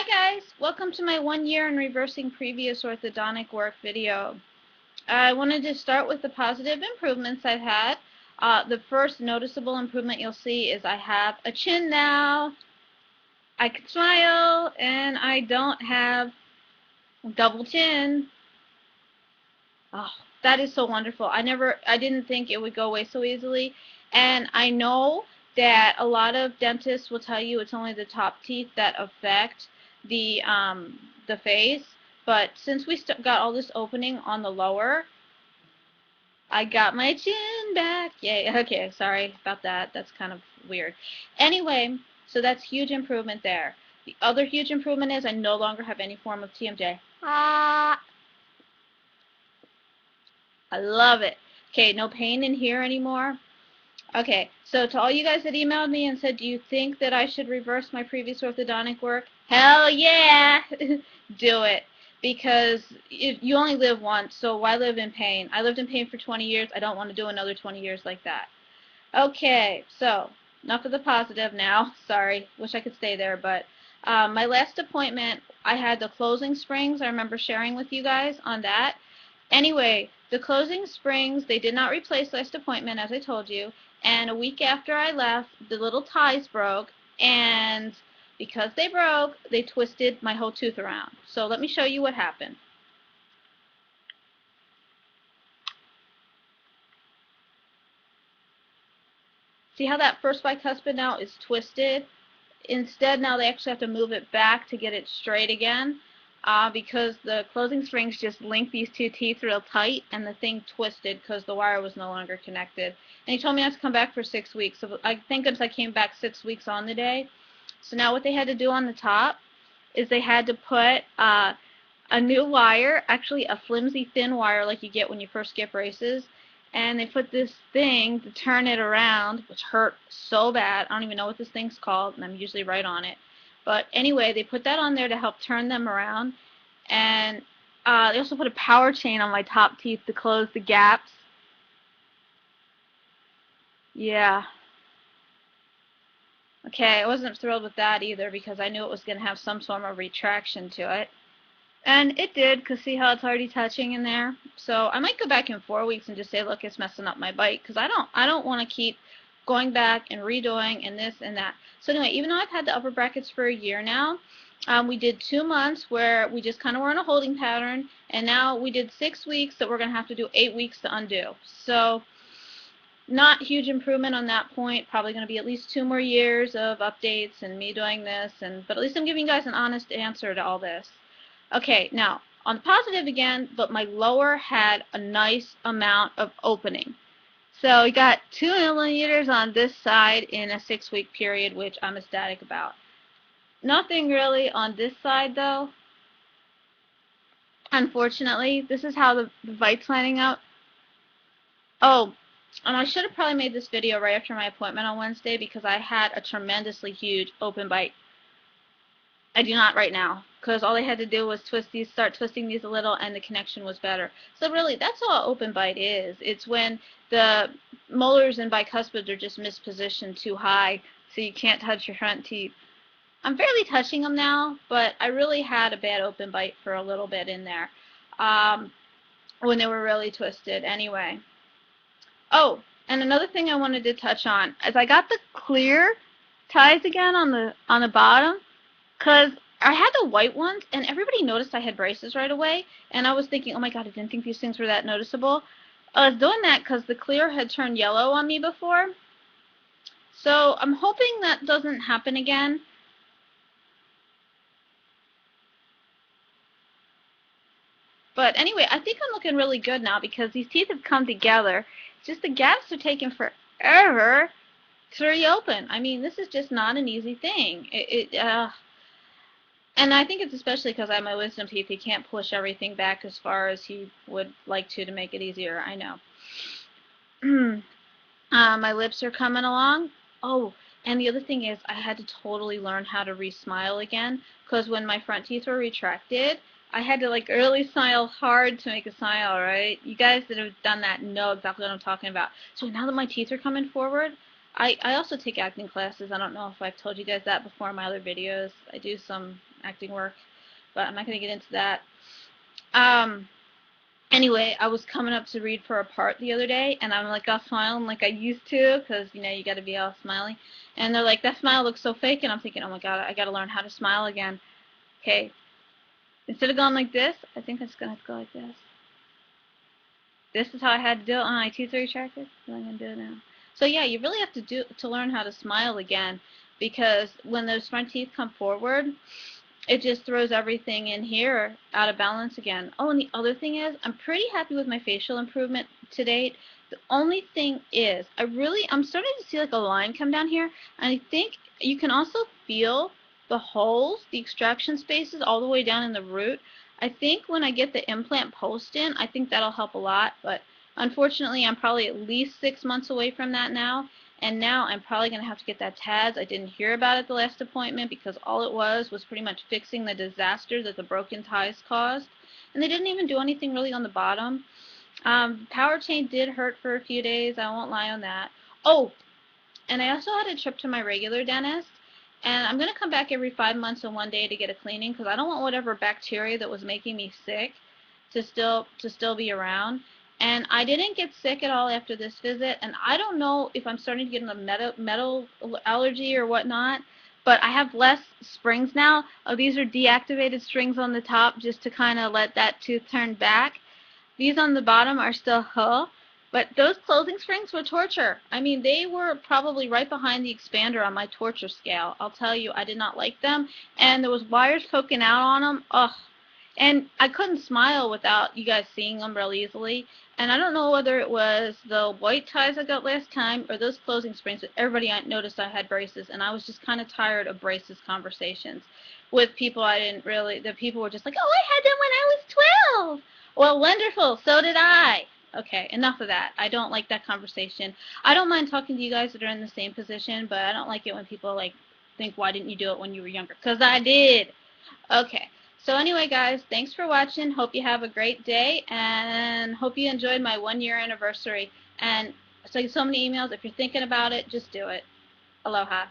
Hi guys, welcome to my 1 year in reversing previous orthodontic work video. I wanted to start with the positive improvements I've had. The first noticeable improvement you'll see is I have a chin now, I can smile, and I don't have double chin. Oh, that is so wonderful. I didn't think it would go away so easily, and I know that a lot of dentists will tell you it's only the top teeth that affect the face, but since we got all this opening on the lower, I got my chin back. Yay. Okay, sorry about that. That's kind of weird. Anyway, so that's huge improvement there. The other huge improvement is I no longer have any form of TMJ. I love it. Okay, no pain in here anymore. Okay, so to all you guys that emailed me and said, do you think that I should reverse my previous orthodontic work? Hell yeah! Do it. Because you only live once, so why live in pain? I lived in pain for 20 years. I don't want to do another 20 years like that. Okay, so enough of the positive now. Sorry, wish I could stay there, but my last appointment, I had the closing springs. I remember sharing with you guys on that. Anyway, the closing springs, they did not replace last appointment, as I told you, and a week after I left, the little ties broke, and because they broke, they twisted my whole tooth around. So let me show you what happened. See how that first bicuspid now is twisted? Instead, now they actually have to move it back to get it straight again. Because the closing springs just linked these two teeth real tight, and the thing twisted because the wire was no longer connected. And he told me I have to come back for 6 weeks. So I think I came back 6 weeks on the day. So now what they had to do on the top is they had to put a new wire, actually a flimsy thin wire like you get when you first get braces, and they put this thing to turn it around, which hurt so bad. I don't even know what this thing's called, and I'm usually right on it. But anyway, they put that on there to help turn them around. And they also put a power chain on my top teeth to close the gaps. Yeah. Okay, I wasn't thrilled with that either because I knew it was going to have some sort of retraction to it. And it did, because see how it's already touching in there? So I might go back in 4 weeks and just say, look, it's messing up my bite, because I don't want to keep going back and redoing and this and that. So anyway, even though I've had the upper brackets for a year now, we did 2 months where we just kind of were in a holding pattern, and now we did 6 weeks that we're going to have to do 8 weeks to undo. So not huge improvement on that point. Probably going to be at least 2 more years of updates and me doing this, but at least I'm giving you guys an honest answer to all this. Okay, now, on the positive again, but my lower had a nice amount of opening. So we got 2 millimeters on this side in a 6-week period, which I'm ecstatic about. Nothing really on this side, though. Unfortunately, this is how the bite's lining up. Oh, and I should have probably made this video right after my appointment on Wednesday because I had a tremendously huge open bite. I do not right now, because all I had to do was start twisting these a little, and the connection was better. So really, that's all open bite is. It's when the molars and bicuspids are just mispositioned too high, so you can't touch your front teeth. I'm barely touching them now, but I really had a bad open bite for a little bit in there when they were really twisted anyway. Oh, and another thing I wanted to touch on is I got the clear ties again on the bottom. Because I had the white ones, and everybody noticed I had braces right away, and I was thinking, oh my god, I didn't think these things were that noticeable. I was doing that because the clear had turned yellow on me before. So I'm hoping that doesn't happen again. But anyway, I think I'm looking really good now because these teeth have come together. It's just the gaps are taking forever to reopen. I mean, this is just not an easy thing. And I think it's especially because I have my wisdom teeth. He can't push everything back as far as he would like to make it easier. I know. My lips are coming along. Oh, and the other thing is I had to totally learn how to re-smile again because when my front teeth were retracted, I had to like really smile hard to make a smile, right? You guys that have done that know exactly what I'm talking about. So now that my teeth are coming forward, I also take acting classes. I don't know if I've told you guys that before in my other videos. I do some acting work, but I'm not going to get into that. Um, Anyway, I was coming up to read for a part the other day, and I'm like all smiling like I used to, because you know you got to be all smiley. And they're like, that smile looks so fake, and I'm thinking, oh my god, I got to learn how to smile again. Okay, instead of going like this, I think I'm just gonna have to go like this. This is how I had to do it when my teeth were retracted. I'm gonna do it now. So yeah, you really have to learn how to smile again, because when those front teeth come forward, it just throws everything in here out of balance again. Oh, and the other thing is, I'm pretty happy with my facial improvement to date. The only thing is, I'm starting to see like a line come down here, and I think you can also feel the holes, the extraction spaces all the way down in the root. I think when I get the implant post in, I think that'll help a lot, but unfortunately, I'm probably at least 6 months away from that now. And now I'm probably going to have to get that TADS. I didn't hear about it the last appointment because all it was pretty much fixing the disaster that the broken ties caused. And they didn't even do anything really on the bottom. Power chain did hurt for a few days. I won't lie on that. Oh, and I also had a trip to my regular dentist. And I'm going to come back every 5 months and 1 day to get a cleaning because I don't want whatever bacteria that was making me sick to still be around. And I didn't get sick at all after this visit, and I don't know if I'm starting to get a metal allergy or whatnot, but I have less springs now. Oh, these are deactivated strings on the top just to kind of let that tooth turn back. These on the bottom are still but those closing springs were torture. I mean, they were probably right behind the expander on my torture scale. I'll tell you, I did not like them, and there was wires poking out on them. Ugh. And I couldn't smile without you guys seeing them real easily. And I don't know whether it was the white ties I got last time or those closing springs, but everybody noticed I had braces, and I was just kind of tired of braces conversations with people I didn't really, the people were just like, oh, I had them when I was 12. Well, wonderful, so did I. Okay, enough of that. I don't like that conversation. I don't mind talking to you guys that are in the same position, but I don't like it when people like think, why didn't you do it when you were younger? Because I did. Okay. So anyway, guys, thanks for watching. Hope you have a great day, and hope you enjoyed my 1-year anniversary. And so many emails. If you're thinking about it, just do it. Aloha.